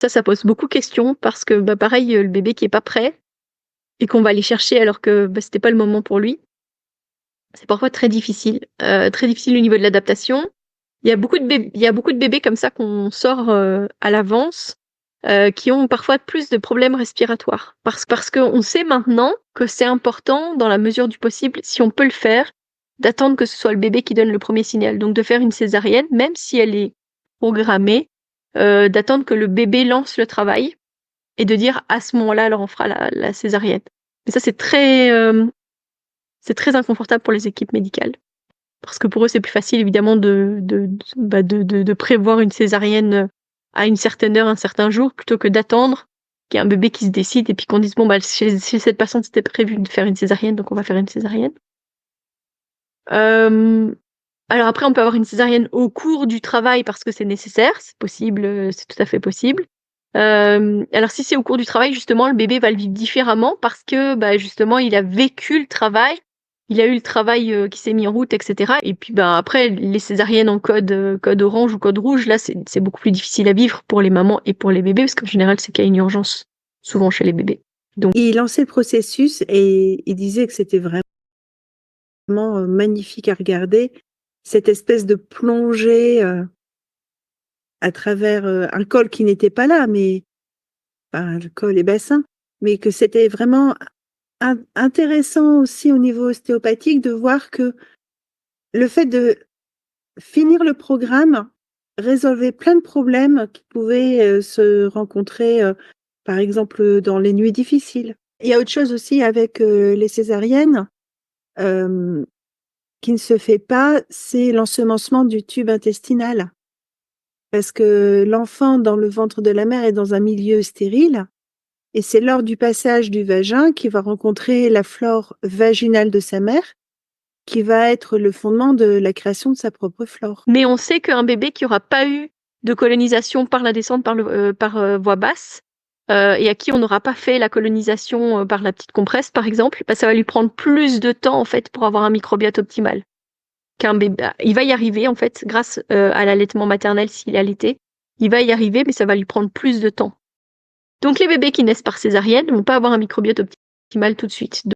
Ça pose beaucoup de questions parce que, bah, pareil, le bébé qui est pas prêt et qu'on va aller chercher alors que, bah, c'était pas le moment pour lui, c'est parfois très difficile au niveau de l'adaptation. Il y a beaucoup de bébés comme ça qu'on sort, à l'avance, qui ont parfois plus de problèmes respiratoires. Parce qu'on sait maintenant que c'est important, dans la mesure du possible, si on peut le faire, d'attendre que ce soit le bébé qui donne le premier signal. Donc de faire une césarienne, même si elle est programmée, d'attendre que le bébé lance le travail et de dire: «À ce moment-là, alors on fera la césarienne». Mais ça, c'est très inconfortable pour les équipes médicales. Parce que pour eux, c'est plus facile évidemment de prévoir une césarienne, à une certaine heure, un certain jour, plutôt que d'attendre qu'il y ait un bébé qui se décide et puis qu'on dise: «Bon, bah, chez cette personne, c'était prévu de faire une césarienne, donc on va faire une césarienne». Hem, alors après, on peut avoir une césarienne au cours du travail parce que c'est nécessaire, c'est possible, c'est tout à fait possible. Alors si c'est au cours du travail, justement, le bébé va le vivre différemment parce que, bah, justement, il a vécu le travail, il a eu le travail, qui s'est mis en route et cetera et puis, ben, après les césariennes en code orange ou code rouge, là, c'est beaucoup plus difficile à vivre pour les mamans et pour les bébés parce qu'en général, c'est qu'il y a une urgence, souvent chez les bébés. Donc Il lançait le processus et il disait que c'était vraiment, magnifique à regarder, cette espèce de plongée, à travers, un col qui n'était pas là, mais enfin, le col et bassin, mais que c'était vraiment intéressant aussi au niveau ostéopathique de voir que le fait de finir le programme résolvait plein de problèmes qui pouvaient, se rencontrer, par exemple, dans les nuits difficiles. Il y a autre chose aussi avec, les césariennes, hem, qui ne se fait pas, c'est l'ensemencement du tube intestinal. Parce que l'enfant dans le ventre de la mère est dans un milieu stérile et c'est lors du passage du vagin qu'il va rencontrer la flore vaginale de sa mère, qui va être le fondement de la création de sa propre flore. mais on sait qu'un bébé qui aura pas eu de colonisation par la descente par voie basse, et à qui on n'aura pas fait la colonisation, par la petite compresse par exemple, bah, ça va lui prendre plus de temps en fait pour avoir un microbiote optimal. Qu'un bébé bah, il va y arriver en fait grâce, à l'allaitement maternel s'il est allaité. Il va y arriver, mais ça va lui prendre plus de temps. Donc les bébés qui naissent par césarienne ne vont pas avoir un microbiote optimal tout de suite.